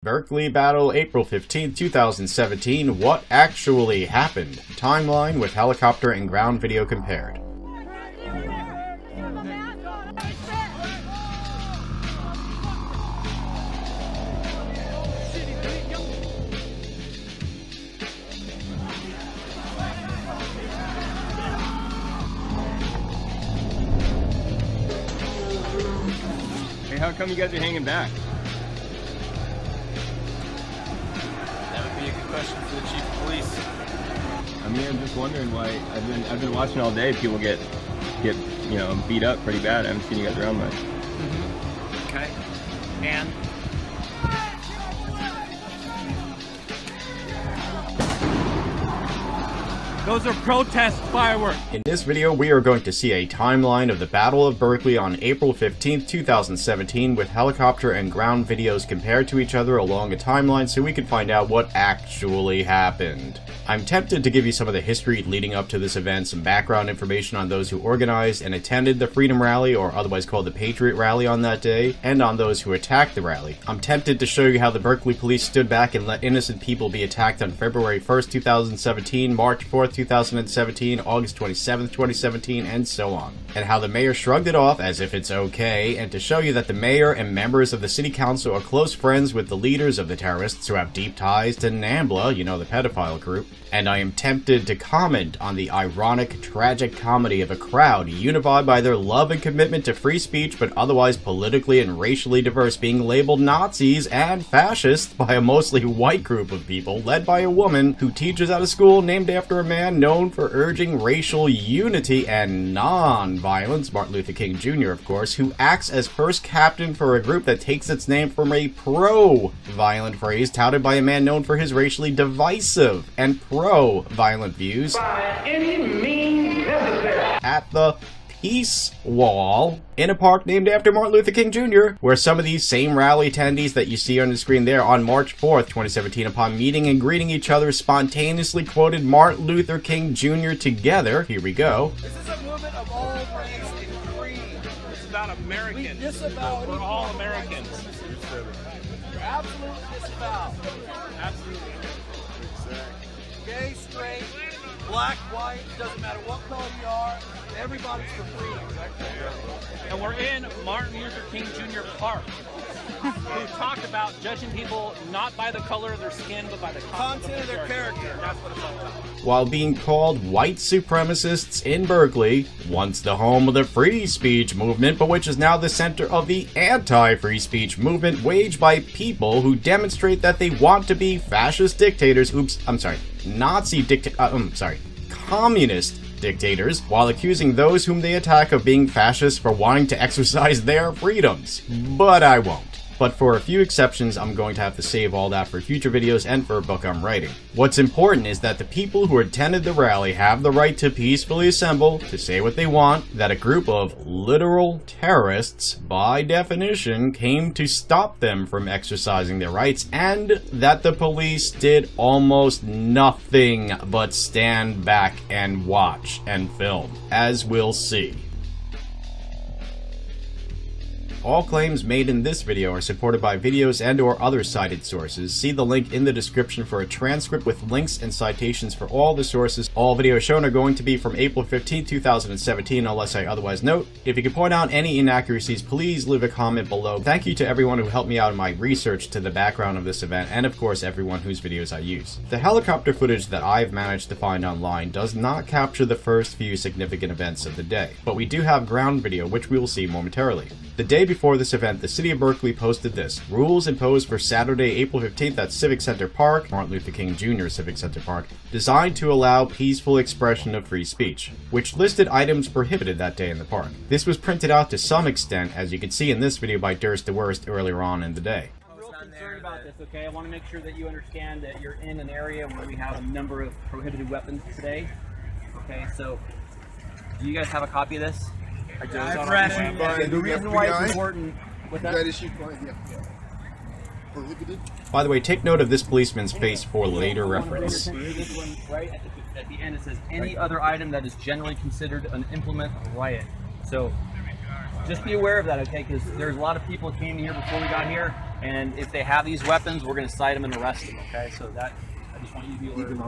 Berkeley battle, April 15, 2017. What actually happened? Timeline with helicopter and ground video compared. Hey, how come you guys are hanging back? That would be a good question for the chief of police. I mean, I'm just wondering why. I've been watching all day. People get beat up pretty bad. I haven't seen you guys around much. Okay. And those are protest fireworks. In this video, we are going to see a timeline of the Battle of Berkeley on April 15, 2017 with helicopter and ground videos compared to each other along a timeline so we can find out what actually happened. I'm tempted to give you some of the history leading up to this event, some background information on those who organized and attended the Freedom Rally, or otherwise called the Patriot Rally on that day, and on those who attacked the rally. I'm tempted to show you how the Berkeley police stood back and let innocent people be attacked on February 1st, 2017, March 4th, 2017, August 27th, 2017, and so on. And how the mayor shrugged it off as if it's okay, and to show you that the mayor and members of the city council are close friends with the leaders of the terrorists who have deep ties to NAMBLA, you know, the pedophile group. And I am tempted to comment on the ironic, tragic comedy of a crowd unified by their love and commitment to free speech but otherwise politically and racially diverse being labeled Nazis and fascists by a mostly white group of people led by a woman who teaches at a school named after a man known for urging racial unity and non-violence, Martin Luther King Jr. of course, who acts as first captain for a group that takes its name from a pro-violent phrase touted by a man known for his racially divisive and pro-violent views by any means necessary. At the Peace Wall in a park named after Martin Luther King Jr., where some of these same rally attendees that you see on the screen there on March 4th, 2017, upon meeting and greeting each other, spontaneously quoted Martin Luther King Jr. together. Here we go. This is a movement of all race and creed. It's about Americans. We're all Americans. You're absolutely disavowed. Absolutely. Gay, straight, black, white, doesn't matter what color you are, everybody's for freedom. And we're in Martin Luther King Jr. Park, who talked about judging people not by the color of their skin, but by the Content of their character. That's what it's all about. While being called white supremacists in Berkeley, once the home of the free speech movement, but which is now the center of the anti-free speech movement waged by people who demonstrate that they want to be fascist dictators, communist dictators, while accusing those whom they attack of being fascists for wanting to exercise their freedoms. But I won't. But for a few exceptions, I'm going to have to save all that for future videos and for a book I'm writing. What's important is that the people who attended the rally have the right to peacefully assemble, to say what they want, that a group of literal terrorists, by definition, came to stop them from exercising their rights, and that the police did almost nothing but stand back and watch and film, as we'll see. All claims made in this video are supported by videos and or other cited sources. See the link in the description for a transcript with links and citations for all the sources. All videos shown are going to be from April 15, 2017, unless I otherwise note. If you can point out any inaccuracies, please leave a comment below. Thank you to everyone who helped me out in my research to the background of this event, and of course everyone whose videos I use. The helicopter footage that I've managed to find online does not capture the first few significant events of the day, but we do have ground video, which we will see momentarily. The day before this event, the city of Berkeley posted this: rules imposed for Saturday, April 15th at Civic Center Park, Martin Luther King Jr. Civic Center Park, designed to allow peaceful expression of free speech, which listed items prohibited that day in the park. This was printed out to some extent, as you can see in this video by Durst de Worst earlier on in the day. I'm real concerned about this, okay? I want to make sure that you understand that you're in an area where we have a number of prohibited weapons today. Okay, so do you guys have a copy of this? I've read it. The reason why it's important with that. Prohibited. By the way, take note of this policeman's face for later reference. This one, right at the end, it says any other item that is generally considered an implement of riot. So just be aware of that, okay? Because there's a lot of people who came here before we got here And if they have these weapons, we're going to cite them and arrest them, okay? So that, I just want you to be alerted.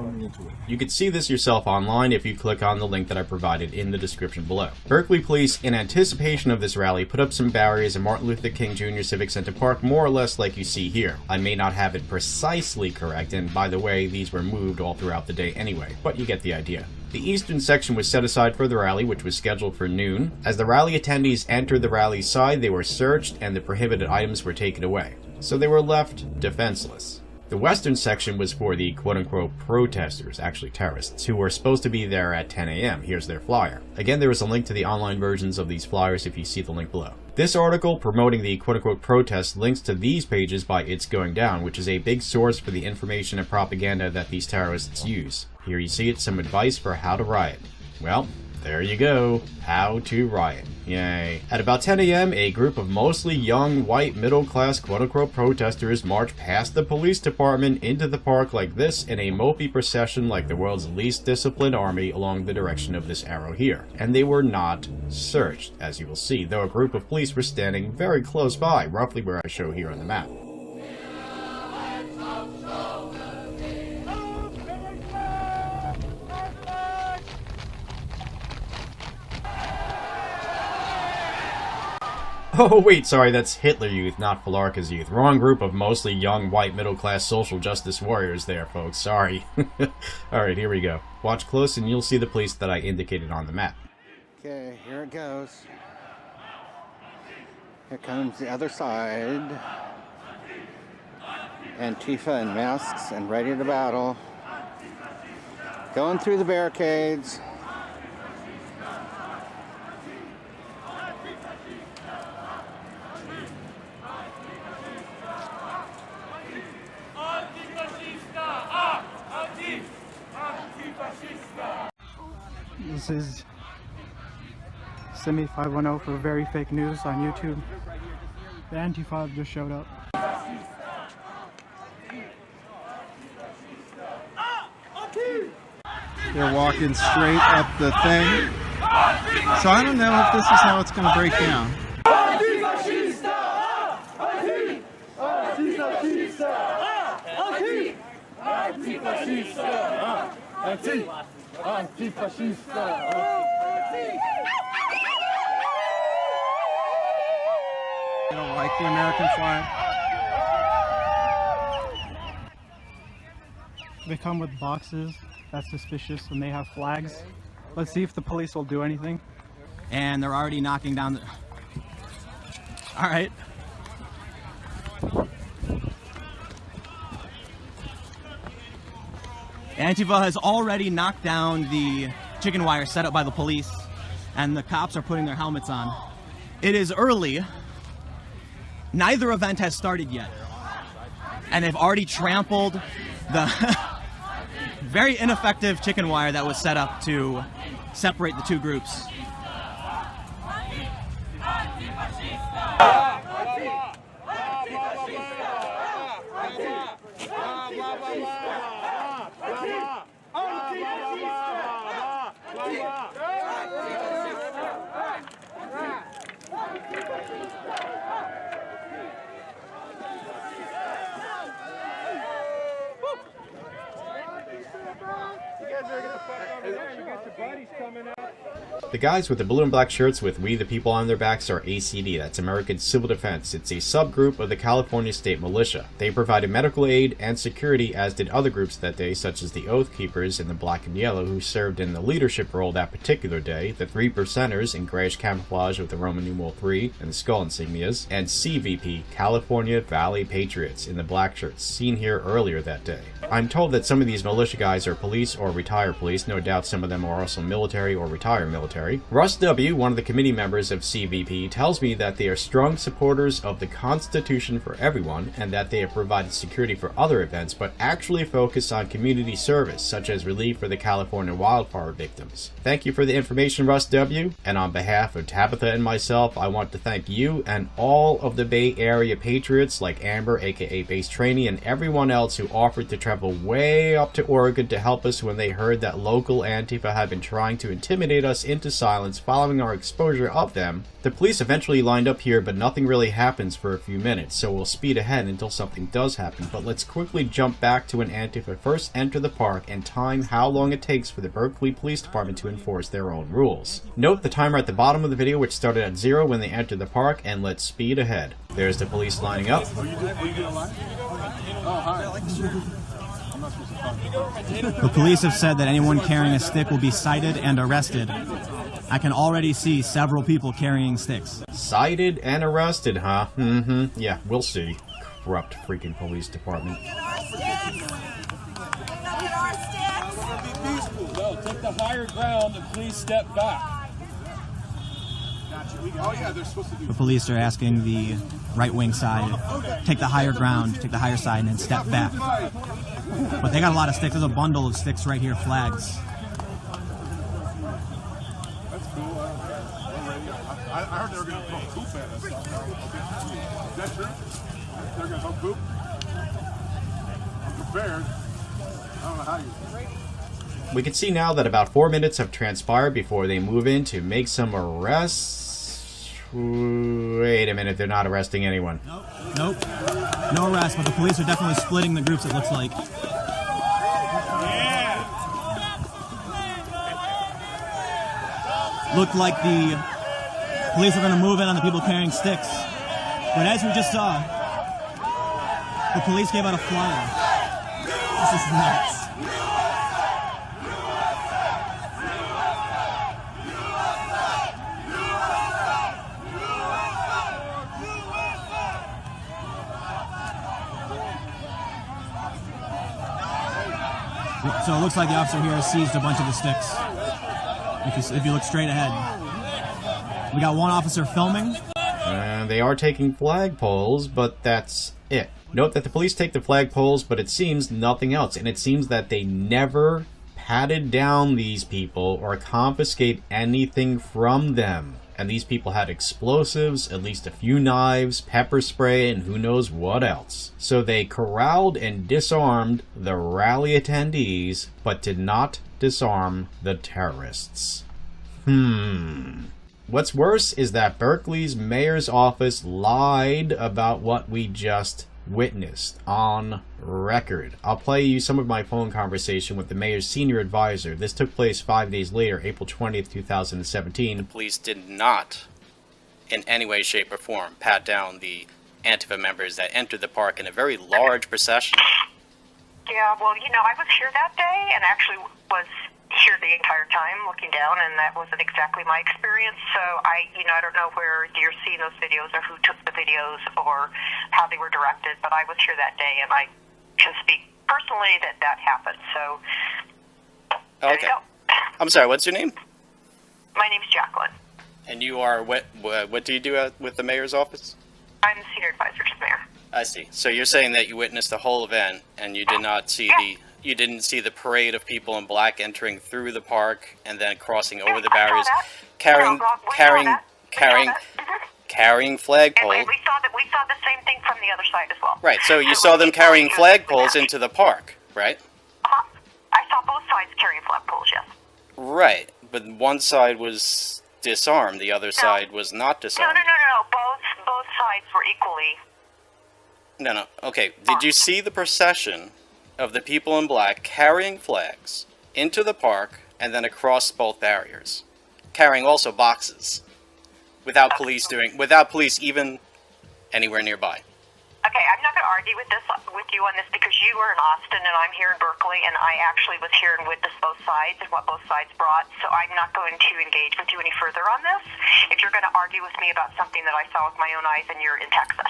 You can see this yourself online if you click on the link that I provided in the description below. Berkeley police, in anticipation of this rally, put up some barriers in Martin Luther King Jr. Civic Center Park, more or less like you see here. I may not have it precisely correct, and by the way, these were moved all throughout the day anyway, but you get the idea. The eastern section was set aside for the rally, which was scheduled for noon. As the rally attendees entered the rally side, they were searched and the prohibited items were taken away. So they were left defenseless. The western section was for the quote-unquote protesters, actually terrorists, who were supposed to be there at 10 a.m. Here's their flyer. Again, there is a link to the online versions of these flyers if you see the link below. This article promoting the quote-unquote protest links to these pages by It's Going Down, which is a big source for the information and propaganda that these terrorists use. Here you see it, some advice for how to riot. Well, there you go. How to riot. Yay. At about 10 a.m., a group of mostly young, white, middle-class, quote-unquote protesters marched past the police department into the park like this in a mopey procession like the world's least disciplined army along the direction of this arrow here. And they were not searched, as you will see, though a group of police were standing very close by, roughly where I show here on the map. Oh wait, sorry, that's Hitler Youth, not Falarka's Youth. Wrong group of mostly young, white, middle-class social justice warriors there, folks. Sorry. Alright, here we go. Watch close and you'll see the police that I indicated on the map. Okay, here it goes. Here comes the other side. Antifa in masks and ready to battle. Going through the barricades. This is Simi 510 for Very Fake News on YouTube. The Antifa just showed up. They're walking straight up the thing. So I don't know if this is how it's going to break down. They don't like the American flag. They come with boxes. That's suspicious when they have flags. Let's see if the police will do anything. And they're already knocking down the... All right. Antifa has already knocked down the chicken wire set up by the police, and the cops are putting their helmets on. It is early. Neither event has started yet. And they've already trampled the very ineffective chicken wire that was set up to separate the two groups. The guys with the blue and black shirts with "We the People" on their backs are ACD, that's American Civil Defense. It's a subgroup of the California State Militia. They provided medical aid and security, as did other groups that day, such as the Oath Keepers in the black and yellow, who served in the leadership role that particular day, the 3%ers in grayish camouflage with the Roman numeral 3 and the skull insignias, and CVP, California Valley Patriots, in the black shirts, seen here earlier that day. I'm told that some of these militia guys are police or retired police. No doubt some of them are also military or retired military. Russ W., one of the committee members of CVP, tells me that they are strong supporters of the Constitution for everyone and that they have provided security for other events, but actually focus on community service, such as relief for the California wildfire victims. Thank you for the information, Russ W., and on behalf of Tabitha and myself, I want to thank you and all of the Bay Area Patriots like Amber, aka Base Trainee, and everyone else who offered to travel way up to Oregon to help us when they heard that local Antifa had been trying to intimidate us into into silence following our exposure of them. The police eventually lined up here, but nothing really happens for a few minutes, so we'll speed ahead until something does happen. But let's quickly jump back to when Antifa first enter the park and time how long it takes for the Berkeley Police Department to enforce their own rules. Note the timer at the bottom of the video, which started at 0 when they entered the park, and let's speed ahead. There's the police lining up. The police have said that anyone carrying a stick will be cited and arrested. I can already see several people carrying sticks. Cited and arrested, huh? Yeah, we'll see. Corrupt freaking police department. No, take the higher ground and please step back. The police are asking the right-wing side, take the higher ground, take the higher side, and then step back. But they got a lot of sticks. There's a bundle of sticks right here, flags. That's cool. I heard they were going to throw poop at us. Is that true? They're going to throw poop? I'm prepared. I don't know how you... We can see now that about 4 minutes have transpired before they move in to make some arrests. Wait a minute, they're not arresting anyone. Nope. No arrest, but the police are definitely splitting the groups, it looks like. Looked like the police are going to move in on the people carrying sticks. But as we just saw, the police gave out a flyer. This is nuts. So it looks like the officer here has seized a bunch of the sticks. If you look straight ahead. We got one officer filming. They are taking flagpoles, but that's it. Note that the police take the flagpoles, but it seems nothing else. And it seems that they never patted down these people or confiscate anything from them. And these people had explosives, at least a few knives, pepper spray, and who knows what else. So they corralled and disarmed the rally attendees, but did not disarm the terrorists. What's worse is that Berkeley's mayor's office lied about what we just witnessed on record. I'll play you some of my phone conversation with the mayor's senior advisor. This took place 5 days later, April 20th, 2017. The police did not, in any way, shape, or form, pat down the Antifa members that entered the park in a very large procession. Yeah, well, you know, I was here that day and actually was here the entire time looking down, and that wasn't exactly my experience. So I don't know where you're seeing those videos or who took the videos or how they were directed, but I was here that day and I can speak personally that happened. So there you go. I'm sorry, what's your name? My name's Jacqueline. And you are, what do you do with the mayor's office? I'm the senior advisor to the mayor. I see. So you're saying that you witnessed the whole event and you did not see you didn't see the parade of people in black entering through the park and then crossing over the barriers, carrying flagpoles. And we saw the same thing from the other side as well. Right. So you saw them carrying flagpoles into the park, right? I saw both sides carrying flagpoles, yes. Right, but one side was disarmed, the other side was not disarmed. No. Both sides were equally. No. Okay. Did you see the procession of the people in black carrying flags into the park and then across both barriers, carrying also boxes, without police even anywhere nearby? Okay, I'm not going to argue with you on this because you were in Austin and I'm here in Berkeley, and I actually was here and witnessed both sides and what both sides brought, so I'm not going to engage with you any further on this. If you're going to argue with me about something that I saw with my own eyes and you're in Texas.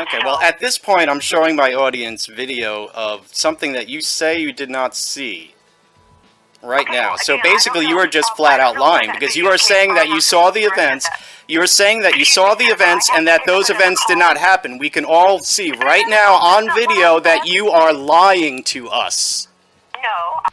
Okay, well, at this point, I'm showing my audience video of something that you say you did not see right now. So basically, you are just flat out lying because you are saying that you saw the events. You are saying that you saw the events and that those events did not happen. We can all see right now on video that you are lying to us.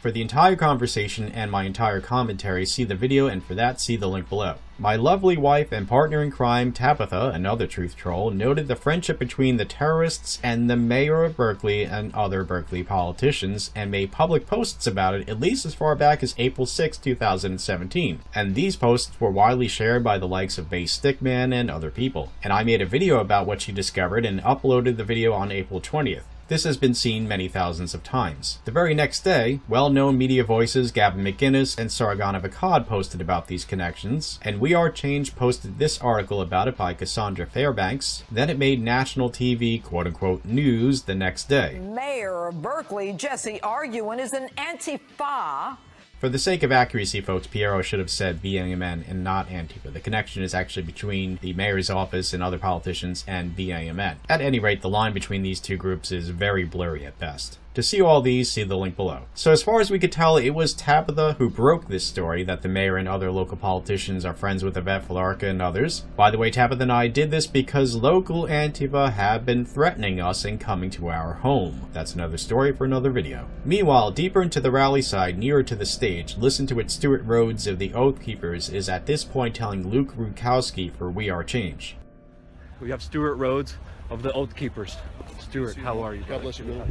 For the entire conversation and my entire commentary, see the video, and for that, see the link below. My lovely wife and partner in crime, Tabitha, another truth troll, noted the friendship between the terrorists and the mayor of Berkeley and other Berkeley politicians, and made public posts about it at least as far back as April 6, 2017. And these posts were widely shared by the likes of Base Stickman and other people. And I made a video about what she discovered and uploaded the video on April 20th. This has been seen many thousands of times. The very next day, well-known media voices Gavin McInnes and Sargon Avocad posted about these connections, and We Are Change posted this article about it by Cassandra Fairbanks. Then it made national TV quote-unquote news the next day. Mayor of Berkeley, Jesse Arguin, is an Antifa. For the sake of accuracy, folks, Piero should have said BAMN and not Antifa. The connection is actually between the mayor's office and other politicians and BAMN. At any rate, the line between these two groups is very blurry at best. To see all these, see the link below. So as far as we could tell, it was Tabitha who broke this story that the mayor and other local politicians are friends with Yvette Flarka and others. By the way, Tabitha and I did this because local Antifa have been threatening us and coming to our home. That's another story for another video. Meanwhile, deeper into the rally side, nearer to the stage, listen to what Stuart Rhodes of the Oath Keepers is at this point telling Luke Rukowski for We Are Change. We have Stuart Rhodes of the Oath Keepers. Stuart, how are you? God bless you, brother.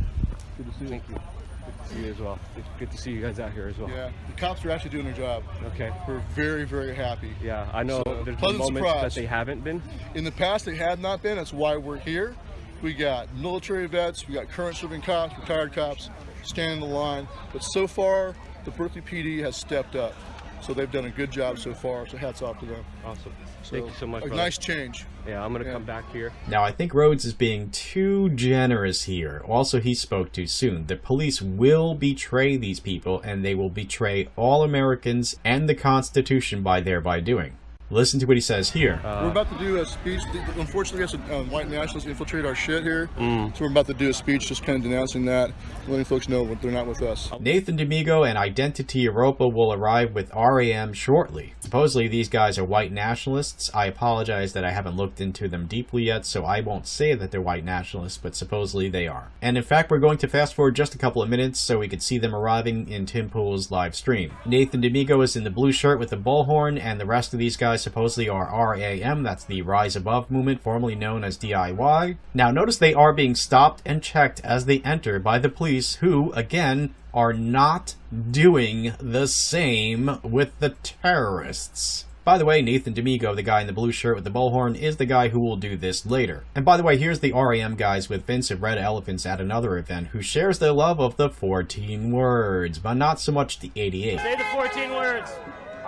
Good to see you. Thank you. Good to see you as well. It's good to see you guys out here as well. Yeah, the cops are actually doing their job. Okay. We're very, very happy. Yeah, I know So, there's been pleasant moments surprise. that they haven't been. In the past, they had not been. That's why we're here. We got military vets, we got current serving cops, retired cops, standing in the line. But so far, the Berkeley PD has stepped up. So they've done a good job so far, so hats off to them. Awesome. So, Thank you so much, a brother. nice change. Yeah, I'm going to come back here. Now, I think Rhodes is being too generous here. Also, he spoke too soon. The police will betray these people, and they will betray all Americans and the Constitution by thereby doing. Listen to what he says here. We're about to do a speech. Unfortunately, we have some white nationalists infiltrate our shit here. So we're about to do a speech just kind of denouncing that, letting folks know they're not with us. Nathan D'Amico and Identity Europa will arrive with RAM shortly. Supposedly these guys are white nationalists. I apologize that I haven't looked into them deeply yet, so I won't say that they're white nationalists, but supposedly they are. And in fact, we're going to fast forward just a couple of minutes so we could see them arriving in Tim Pool's live stream. Nathan D'Amico is in the blue shirt with the bullhorn, and the rest of these guys supposedly are RAM, that's the Rise Above movement, formerly known as DIY. Now notice they are being stopped and checked as they enter by the police, who, again, are not doing the same with the terrorists. By the way, Nathan D'Amico, the guy in the blue shirt with the bullhorn, is the guy who will do this later. And by the way, here's the RAM guys with Vince of Red Elephants at another event who shares their love of the 14 words, but not so much the 88. Say the 14 words.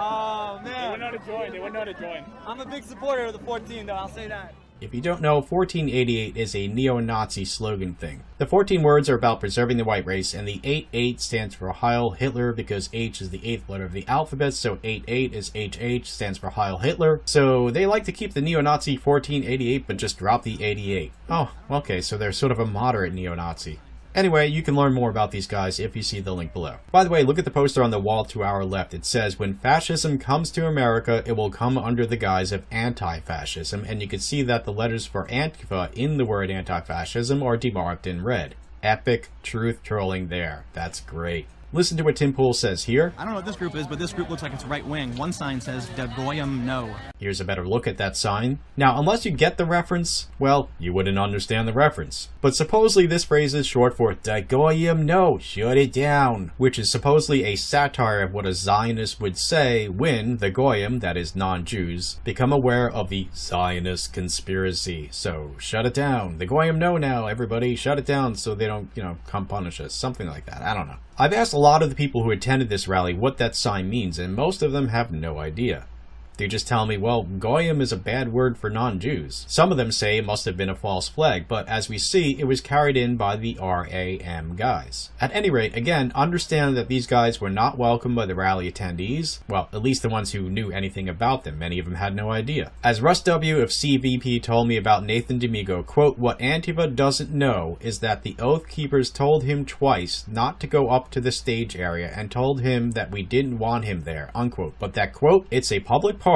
Oh, man. They wouldn't know how to join. They wouldn't know how to join. I'm a big supporter of the 14, though. I'll say that. If you don't know, 1488 is a neo-Nazi slogan thing. The 14 words are about preserving the white race, and the 88 stands for Heil Hitler because H is the 8th letter of the alphabet, so 88 is HH, stands for Heil Hitler. So they like to keep the neo-Nazi 1488, but just drop the 88. Oh, okay, so they're sort of a moderate neo-Nazi. Anyway, you can learn more about these guys if you see the link below. By the way, look at the poster on the wall to our left. It says, when fascism comes to America, it will come under the guise of anti-fascism, and you can see that the letters for Antifa in the word anti-fascism are demarked in red. Epic truth trolling there. That's great. Listen to what Tim Pool says here. I don't know what this group is, but this group looks like it's right wing. One sign says, "De Goyim no." Here's a better look at that sign. Now, unless you get the reference, well, you wouldn't understand the reference. But supposedly this phrase is short for "De Goyim no, shut it down," which is supposedly a satire of what a Zionist would say when the Goyim, that is non-Jews, become aware of the Zionist conspiracy. So, shut it down. The Goyim know now, everybody. Shut it down so they don't, come punish us. Something like that. I don't know. I've asked a lot of the people who attended this rally what that sign means, and most of them have no idea. They just tell me, well, Goyim is a bad word for non-Jews. Some of them say it must have been a false flag, but as we see, it was carried in by the RAM guys. At any rate, again, understand that these guys were not welcomed by the rally attendees. Well, at least the ones who knew anything about them. Many of them had no idea. As Russ W. of CVP told me about Nathan D'Amico, quote, what Antifa doesn't know is that the Oath Keepers told him twice not to go up to the stage area and told him that we didn't want him there, unquote. But that, quote, it's a public park,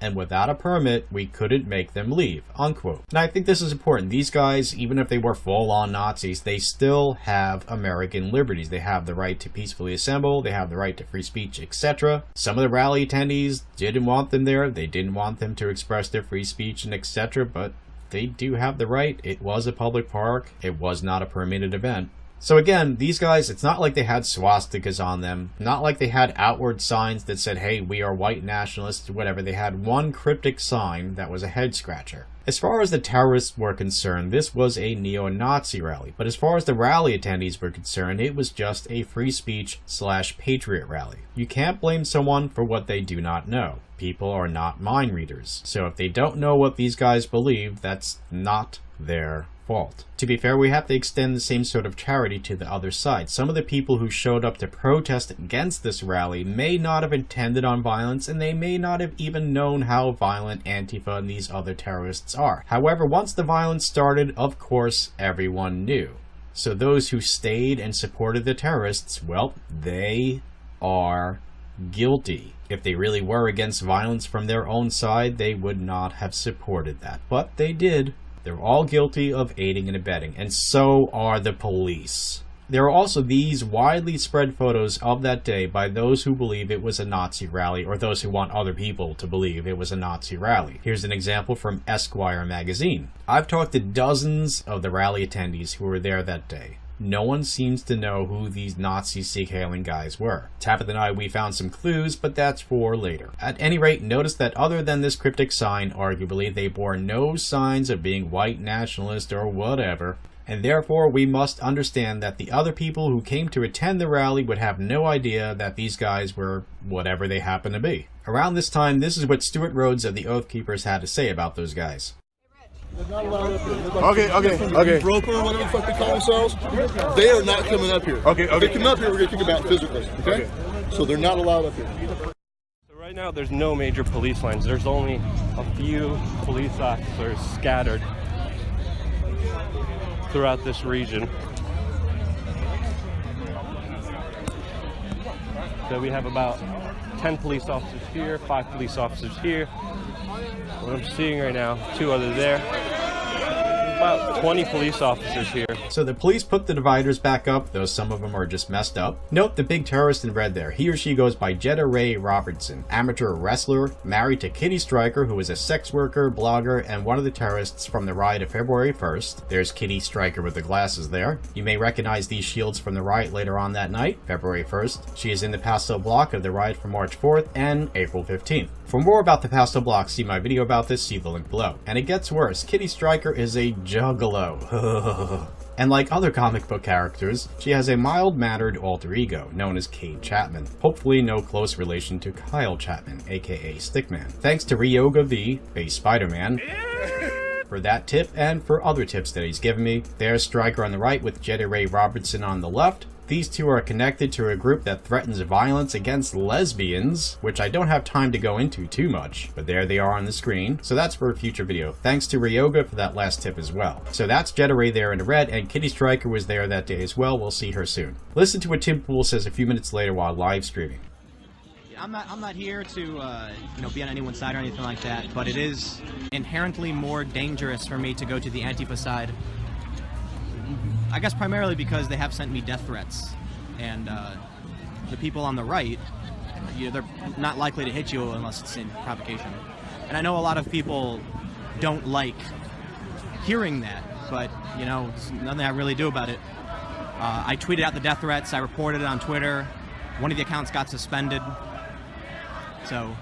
and without a permit, we couldn't make them leave, unquote. And I think this is important. These guys, even if they were full-on Nazis, they still have American liberties. They have the right to peacefully assemble, they have the right to free speech, etc. Some of the rally attendees didn't want them there, they didn't want them to express their free speech and etc., but they do have the right. It was a public park, it was not a permitted event. So again, these guys, it's not like they had swastikas on them, not like they had outward signs that said, hey, we are white nationalists or whatever. They had one cryptic sign that was a head scratcher. As far as the terrorists were concerned, this was a neo-Nazi rally, but as far as the rally attendees were concerned, it was just a free speech / patriot rally. You can't blame someone for what they do not know. People are not mind readers, so if they don't know what these guys believe, that's not their fault. To be fair, we have to extend the same sort of charity to the other side. Some of the people who showed up to protest against this rally may not have intended on violence, and they may not have even known how violent Antifa and these other terrorists are. However, once the violence started, of course, everyone knew. So those who stayed and supported the terrorists, well, they are guilty. If they really were against violence from their own side, they would not have supported that. But they did. They're all guilty of aiding and abetting, and so are the police. There are also these widely spread photos of that day by those who believe it was a Nazi rally, or those who want other people to believe it was a Nazi rally. Here's an example from Esquire magazine. I've talked to dozens of the rally attendees who were there that day. No one seems to know who these Nazi Sieg-Heiling guys were. Tabitha and I, we found some clues, but that's for later. At any rate, notice that other than this cryptic sign, arguably, they bore no signs of being white nationalist or whatever, and therefore we must understand that the other people who came to attend the rally would have no idea that these guys were whatever they happen to be. Around this time, this is what Stuart Rhodes of the Oath Keepers had to say about those guys. Okay. Broker or whatever the fuck they call themselves, they are not coming up here. Okay. If they come up here, we're going to kick them out physically. Okay? So they're not allowed up here. So right now, there's no major police lines. There's only a few police officers scattered throughout this region. So we have about 10 police officers here, 5 police officers here. What I'm seeing right now, 2 others there. About 20 police officers here. So the police put the dividers back up, though some of them are just messed up. Note the big terrorist in red there. He or she goes by Jetta Ray Robertson, amateur wrestler, married to Kitty Stryker, who is a sex worker, blogger, and one of the terrorists from the riot of February 1st. There's Kitty Stryker with the glasses there. You may recognize these shields from the riot later on that night, February 1st. She is in the pastel block of the riot from March 4th and April 15th. For more about the pastel block, see my video about this, see the link below. And it gets worse. Kitty Stryker is a juggalo. And like other comic book characters, she has a mild-mannered alter ego known as Cade Chapman, hopefully no close relation to Kyle Chapman, aka Stickman. Thanks to Ryoga V, base Spider-Man, for that tip and for other tips that he's given me. There's Stryker on the right with Jetta Ray Robertson on the left. These two are connected to a group that threatens violence against lesbians, which I don't have time to go into too much, but there they are on the screen, so that's for a future video. Thanks to Ryoga for that last tip as well. So that's Jetta Ray there in the red, and Kitty Stryker was there that day as well. We'll see her soon. Listen to what Tim Pool says a few minutes later while live streaming. I'm not here to be on anyone's side or anything like that, but it is inherently more dangerous for me to go to the Antifa side. I guess primarily because they have sent me death threats, and the people on the right, they're not likely to hit you unless it's in provocation. And I know a lot of people don't like hearing that, but there's nothing I really do about it. I tweeted out the death threats, I reported it on Twitter, one of the accounts got suspended, so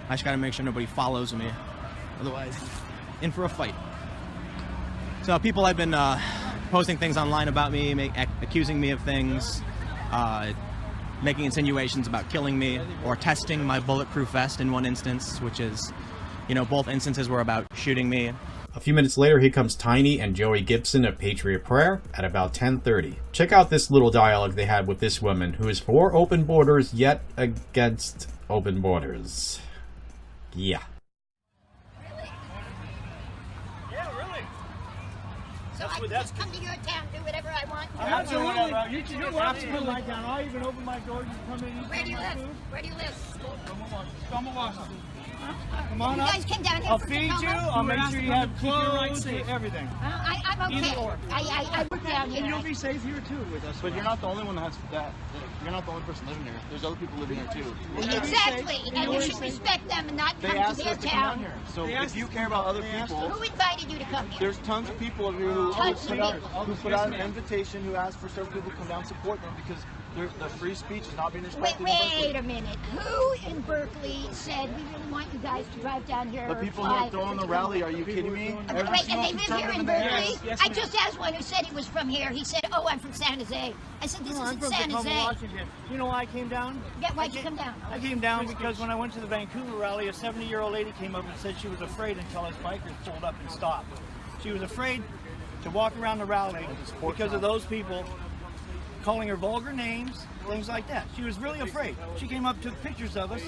I just gotta make sure nobody follows me. Otherwise, in for a fight. So people have been posting things online about me, accusing me of things, making insinuations about killing me, or testing my bulletproof vest in one instance, which is, both instances were about shooting me. A few minutes later, here comes Tiny and Joey Gibson of Patriot Prayer at about 10:30. Check out this little dialogue they had with this woman who is for open borders yet against open borders. Yeah. So That's come to your town, do whatever I want. I'm not doing whatever. You're absolutely my town. I'll even open my door. You come in. Where do you live? Where do you live? Come on, Washington. Come on you up. guys came down here I'll for feed you. Tacoma? I'll make sure you have clothes, everything. I'm okay. Either or. I work down here. And you'll be safe here too with us. But you're not the only one that has that. You're not the only person living here. There's other people living here too. Exactly, and you should respect them and not come to their town. Here. So if you care about other people, who invited you to come here? There's tons of people over here who put out an invitation, who asked for certain people to come down and support them because the free speech is not being respected. Wait a minute. Who in Berkeley said we really want you guys to drive down here? The people who are throwing the rally, are you kidding me? Wait, and they live here in Berkeley? Yes, I just asked one who said he was from here. He said, oh, I'm from San Jose. I said, this isn't San Jose. Washington. You know why I came down? Yeah, why'd you come down? I came down because when I went to the Vancouver rally, a 70-year-old lady came up and said she was afraid until us bikers pulled up and stopped. She was afraid to walk around the rally because of those people calling her vulgar names, things like that. She was really afraid. She came up, took pictures of us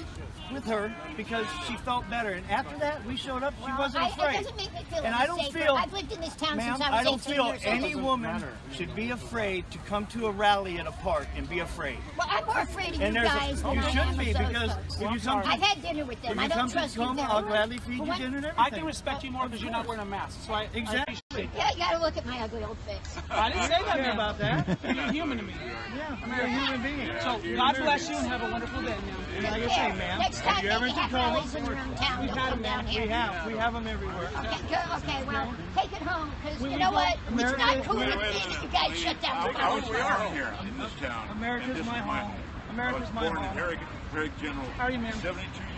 with her because she felt better. And after that, we showed up. She wasn't afraid. It doesn't make me feel and I don't safer. feel, I've lived in this town ma'am, since I was 18 years old. I don't feel any woman should be afraid to come to a rally at a park and be afraid. Well, I'm more afraid of and you guys than you I shouldn't am be of those because folks. if you come to, I've had dinner with them. I don't trust you. I'll gladly feed you dinner and everything. I can respect you more because you're not wearing a mask. So exactly. Yeah, you gotta look at my ugly old face. I didn't say that about that. You're human to me. Yeah, I'm a human being. So God bless you and have a wonderful day, ma'am. Like I say, ma'am, Next time you ever you have rallies in your own town, don't come down here. We have them everywhere. Okay, well, take it home, because you know what? It's not cool with me that you guys shut down the town. We are here in this town. America's my home. America's my home. I was born in Herrick General 72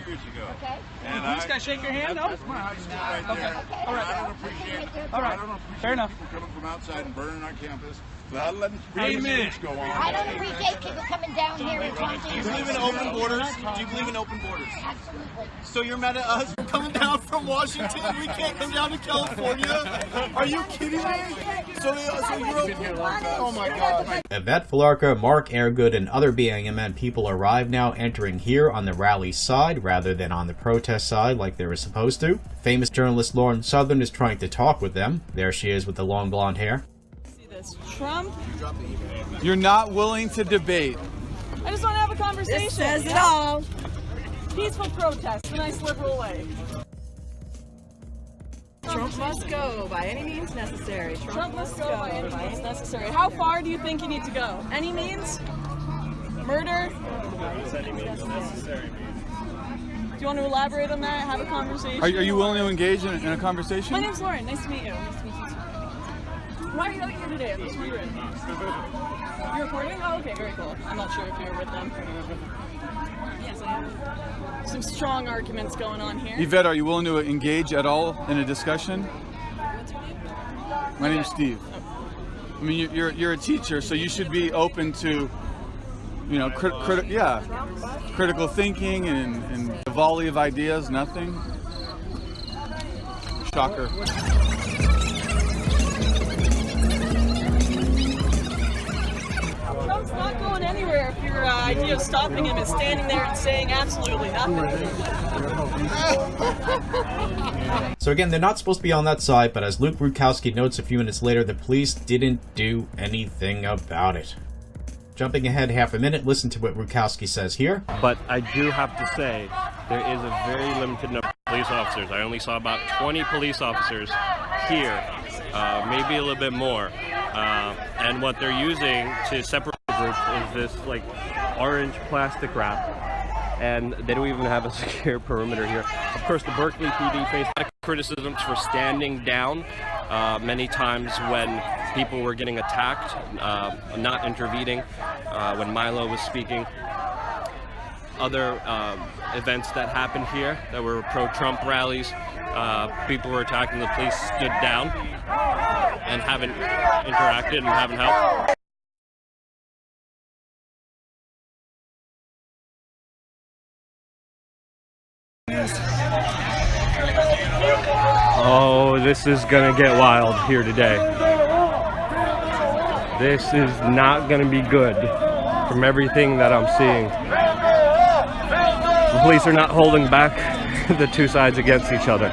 years ago. Okay. And I just got to shake your hand, though? That's my high school right there. Okay. All right. I don't appreciate All right. I don't appreciate Fair enough. people coming from outside and burning our campus. But letting free speech go on. I don't appreciate people coming down here and talking. Do you believe in open borders? Do you believe in open borders? Absolutely. So you're mad at us for coming down from Washington? We can't come down to California? Are you kidding me? So you're open. Oh my God. Yvette Falarca, Mark Airgood, and other BAMN people arrive now, entering here on the rally side rather than on the protest side like they were supposed to. Famous journalist Lauren Southern is trying to talk with them. There she is with the long blonde hair. Trump. You're not willing to debate. I just want to have a conversation. This says it all. Peaceful protest, a nice liberal way. Trump must go by any means necessary. Trump must go by any means necessary. How far do you think you need to go? Any means? Murder? Any means necessary. Do you want to elaborate on that? Have a conversation? Are you willing to engage in a conversation? My name's Lauren. Nice to meet you. Nice to meet you too. Why are you out here today? I'm just wondering. You're recording? Oh, okay, very cool. I'm not sure if you're with them. Yes, I am. Some strong arguments going on here. Yvette, are you willing to engage at all in a discussion? What's your name? My name's Steve. I mean, you're a teacher, so you should be open to, you know, critical thinking and a volley of ideas. Nothing. Shocker. Trump's not going anywhere if your idea of stopping him is standing there and saying absolutely nothing. So again, they're not supposed to be on that side, but as Luke Rukowski notes a few minutes later, the police didn't do anything about it. Jumping ahead half a minute, listen to what Rukowski says here. But I do have to say, there is a very limited number of police officers. I only saw about 20 police officers here, maybe a little bit more. And what they're using to separate the groups is this like orange plastic wrap. And they don't even have a secure perimeter here. Of course, the Berkeley PD faced criticisms for standing down many times when people were getting attacked, not intervening when Milo was speaking. Other events that happened here that were pro-Trump rallies, people were attacking, the police stood down and haven't interacted and haven't helped. Oh, this is gonna get wild here today. This is not gonna be good from everything that I'm seeing. The police are not holding back the two sides against each other.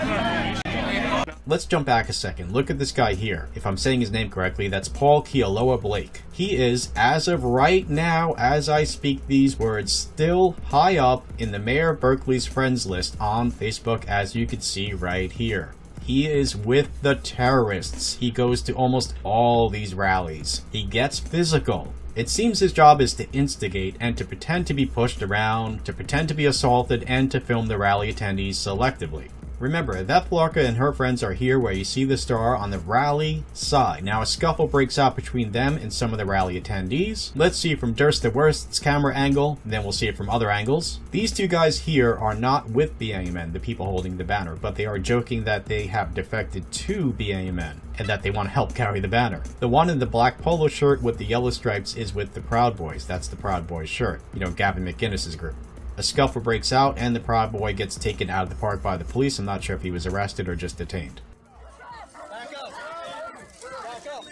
Let's jump back a second. Look at this guy here. If I'm saying his name correctly, that's Paul Kealoha Blake. He is, as of right now, as I speak these words, still high up in the Mayor of Berkeley's friends list on Facebook, as you can see right here. He is with the terrorists. He goes to almost all these rallies. He gets physical. It seems his job is to instigate and to pretend to be pushed around, to pretend to be assaulted, and to film the rally attendees selectively. Remember, Yvette Plorka and her friends are here where you see the star on the rally side. Now a scuffle breaks out between them and some of the rally attendees. Let's see from Durst the Worst's camera angle, then we'll see it from other angles. These two guys here are not with BAMN, the people holding the banner, but they are joking that they have defected to BAMN and that they want to help carry the banner. The one in the black polo shirt with the yellow stripes is with the Proud Boys. That's the Proud Boys shirt. You know, Gavin McInnes's group. A scuffle breaks out and the Proud Boy gets taken out of the park by the police. I'm not sure if he was arrested or just detained. Back up. Back up.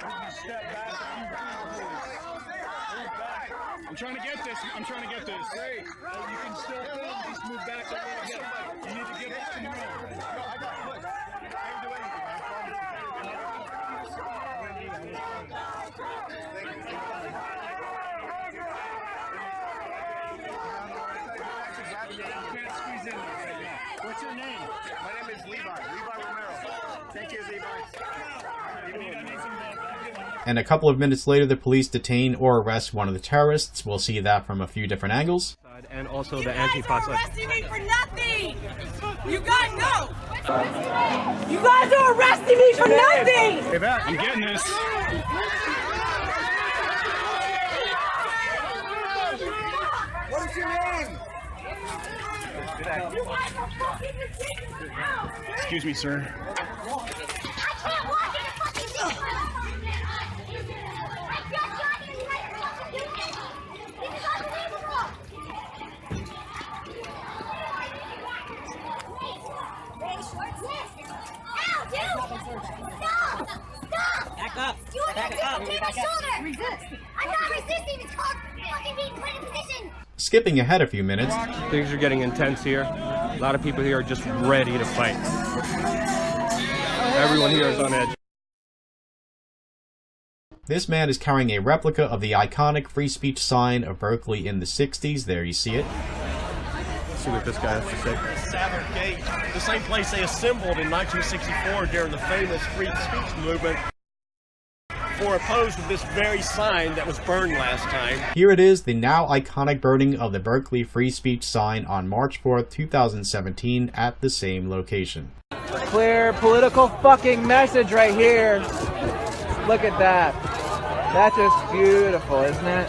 Oh, shit, dude. I'm trying to get this. I'm trying to get this. Great. You can still film. Just move back a little bit. You need to get up and roll. No, I got it. Look. I can do anything. What's your name? My name is Levi. Levi Romero. Thank you, Levi. And a couple of minutes later, the police detain or arrest one of the terrorists. We'll see that from a few different angles. And also the Antifa. You guys are arresting me for nothing! You guys know! You guys are arresting me for nothing! Hey, back. I'm getting this. What is your name? Excuse me, sir. Back up! Back up! Get my shoulder! Resist! I'm not resisting! It's called fucking being put in position! Skipping ahead a few minutes. Things are getting intense here. A lot of people here are just ready to fight. Everyone here is on edge. This man is carrying a replica of the iconic free speech sign of Berkeley in the 60s. There you see it. Let's see what this guy has to say. Savard Gate, the same place they assembled in 1964 during the famous free speech movement, for opposed to this very sign that was burned last time. Here it is, the now iconic burning of the Berkeley free speech sign on March 4th, 2017 at the same location. Clear political fucking message right here. Look at that. That's just beautiful, isn't it?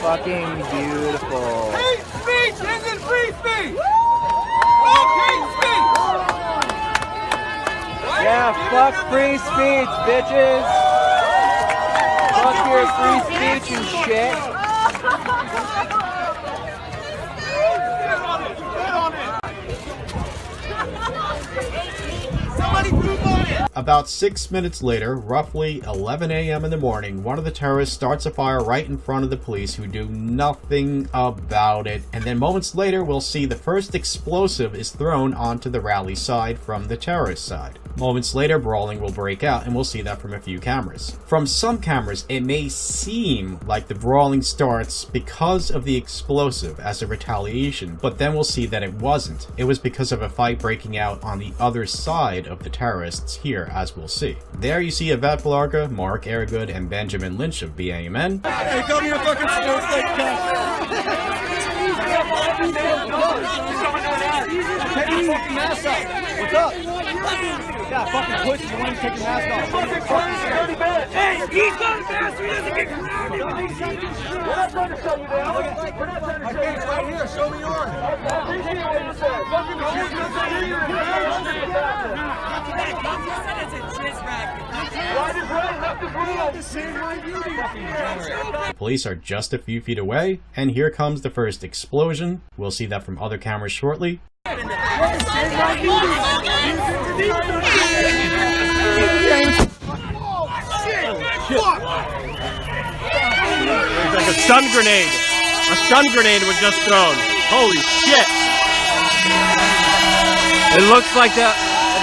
Fucking beautiful. Hate speech isn't free speech! Fuck hate speech! Yeah, fuck free speech, bitches! Fuck your free speech and shit. Somebody poop on it! About 6 minutes later, roughly 11 a.m. in the morning, one of the terrorists starts a fire right in front of the police who do nothing about it. And then moments later, we'll see the first explosive is thrown onto the rally side from the terrorist side. Moments later, brawling will break out, and we'll see that from a few cameras. From some cameras, it may seem like the brawling starts because of the explosive as a retaliation, but then we'll see that it wasn't. It was because of a fight breaking out on the other side of the terrorists here here, as we'll see. There you see Yvette Blarka, Mark Aragood, and Benjamin Lynch of BAMN. Hey, come here, fucking snowflake cunt. Take your fucking mask off. What's up? Yeah, fucking pussy. You want to take your mask off? Fucking 30 minutes. Hey, he's got a mask. He doesn't get grounded. We're not trying to shut you down. We're not trying to shut you down. Right here. Show me yours. I appreciate what you said. Fucking the police are just a few feet away, and here comes the first explosion. We'll see that from other cameras shortly. There's like a stun grenade. A stun grenade was just thrown. Holy shit. It looks like that,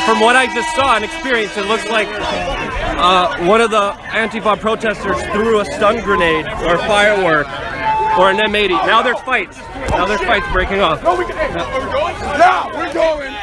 from what I just saw and experienced, it looks like one of the Antifa protesters threw a stun grenade or firework or an M80. Now there's fights. Now there's fights breaking off. No, we can. Are we going? Now we're going.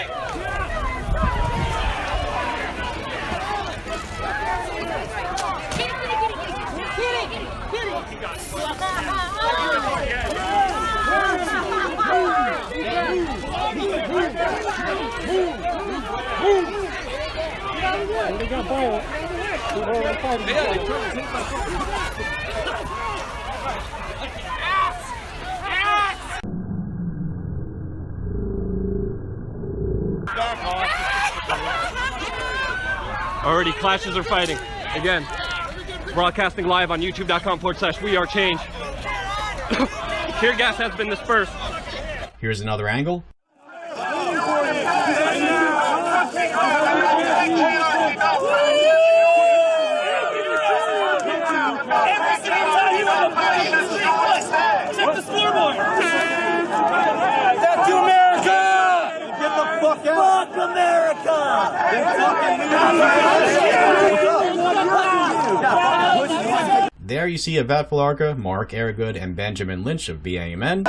Already clashes are fighting. Again, broadcasting live on youtube.com/wearechange. Tear gas has been dispersed. Here's another angle. Check the scoreboard. That's America. Get the fuck out. Fuck America. There you see Yvette Blarka, Mark Aragood, and Benjamin Lynch of BAMN.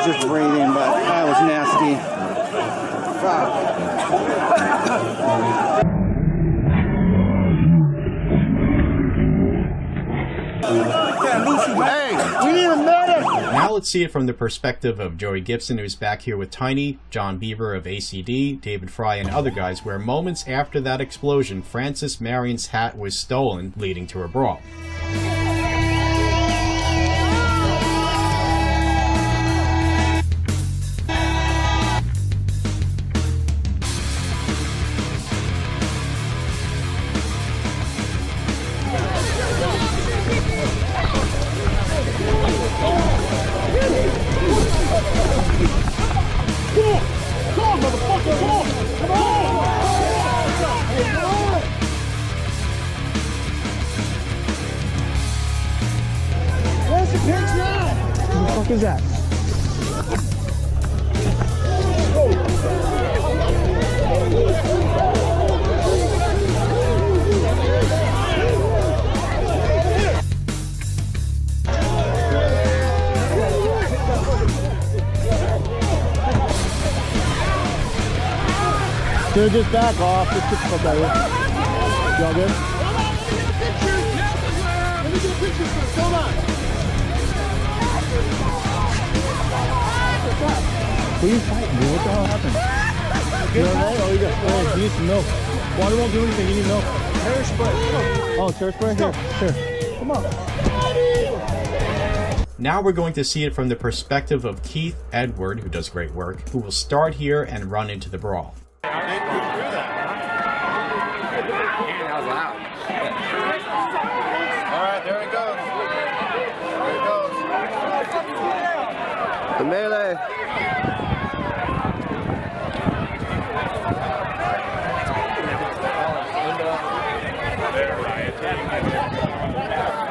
Just breathing, but that was nasty. Fuck. Hey, we need a medic. Now let's see it from the perspective of Joey Gibson, who's back here with Tiny, John Beaver of ACD, David Fry, and other guys, where moments after that explosion, Frances Marion's hat was stolen, leading to a brawl. What the fuck is that? Dude, just back off. Just get the fuck out of here. Y'all good? Let me get a picture first. Hold on. Who are you fighting, dude? What the hell happened? You alright? Oh, you got. Oh, you need some milk. Water won't do anything. You need milk. Hair spray. Oh, hair spray? Here. Here. Come on. Now we're going to see it from the perspective of Keith Edward, who does great work, who will start here and run into the brawl. Alright, there it goes. There it goes. The melee.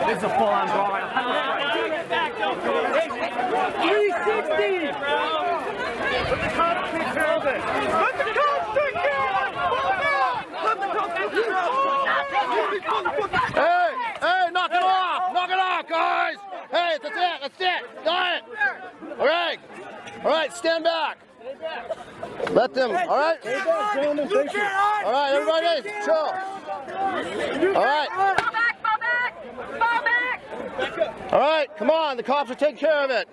This is a full-on brawl. 360! Let the cops take care of it! Let the cops take care of it! Let the cops take care of it! Hey! Hey, knock it off! Knock it off, guys! Hey, that's it! That's it! Got it! Alright! Alright, stand back! Let them, alright? Alright, everybody, chill! Alright! Alright, come on, the cops will take care of it!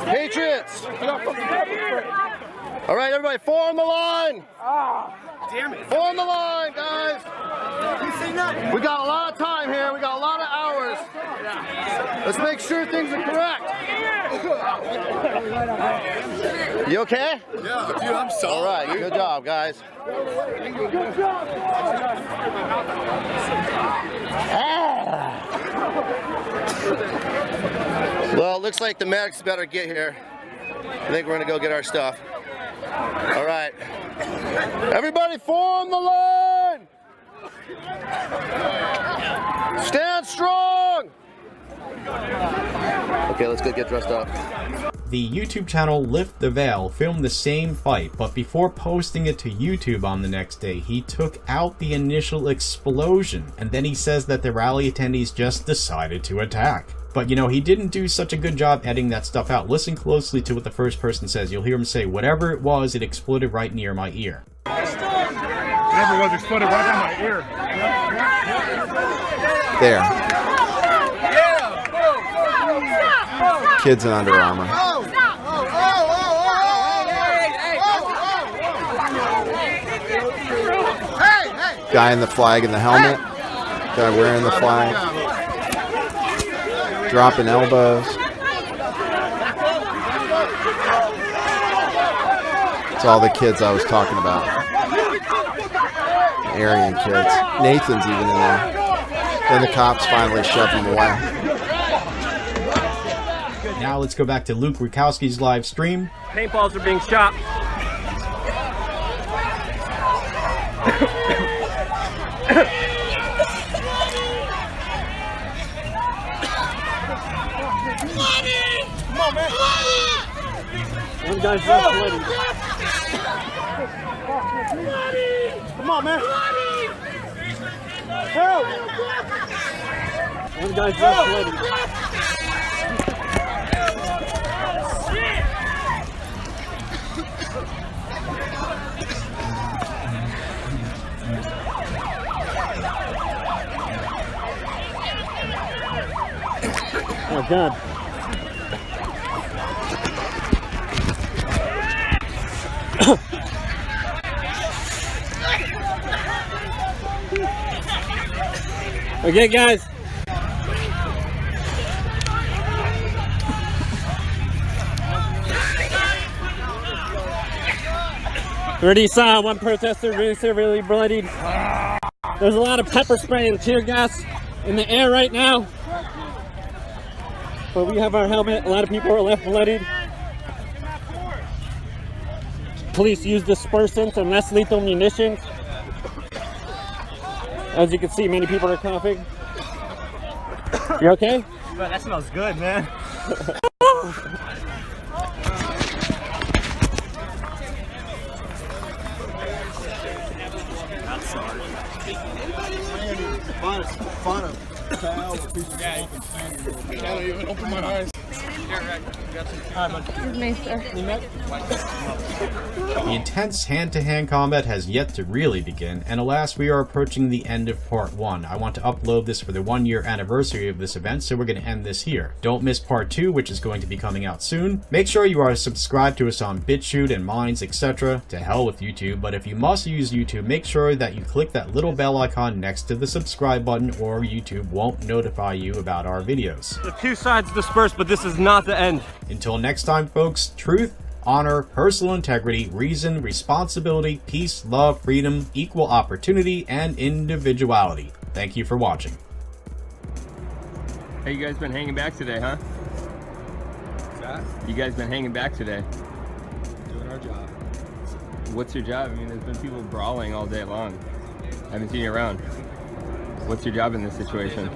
Patriots! Alright, everybody, form the line! Damn it! Form the line, guys! We got a lot of time here, we got a lot of hours. Let's make sure things are correct. You okay? Yeah, dude, I'm sorry. Alright, good job, guys. Well, it looks like the medics better get here. I think we're gonna go get our stuff. All right. Everybody form the line! Stand strong! Okay, let's go get dressed up. The YouTube channel Lift the Veil filmed the same fight, but before posting it to YouTube on the next day, he took out the initial explosion, and then he says that the rally attendees just decided to attack. But you know, he didn't do such a good job editing that stuff out. Listen closely to what the first person says. You'll hear him say, whatever it was, it exploded right near my ear. Whatever was exploded right in my ear. There. Kids in Under Armour. Guy in the flag in the helmet. Guy wearing the flag. Dropping elbows. It's all the kids I was talking about. Aryan kids. Nathan's even in there. Then the cops finally shove him away. Now let's go back to Luke Rukowski's live stream. Paintballs are being shot. Come on, man. One guy's just bleeding. Come on, man. Help! One guy's just bleeding. Oh, God. Okay, guys. Already saw one protester really severely bloodied. There's a lot of pepper spray and tear gas in the air right now. But we have our helmet. A lot of people are left bloodied. Police use dispersants and less lethal munitions. As you can see, many people are coughing. You okay? Man, that smells good, man. That's sorry. Find a towel or piece of cloth and stand in it. I can't even open my eyes. The intense hand-to-hand combat has yet to really begin, and alas, we are approaching the end of part 1. I want to upload this for the 1-year anniversary of this event, so we're going to end this here. Don't miss part 2, which is going to be coming out soon. Make sure you are subscribed to us on BitChute and Minds, etc. To hell with YouTube, but if you must use YouTube, make sure that you click that little bell icon next to the subscribe button, or YouTube won't notify you about our videos. The two sides dispersed, but this is not the end. Until next time, folks, truth, honor, personal integrity, reason, responsibility, peace, love, freedom, equal opportunity, and individuality. Thank you for watching. Hey, you guys been hanging back today, huh? What's that? You guys been hanging back today. Doing our job. What's your job? I mean, there's been people brawling all day long. I haven't seen you around. What's your job in this situation?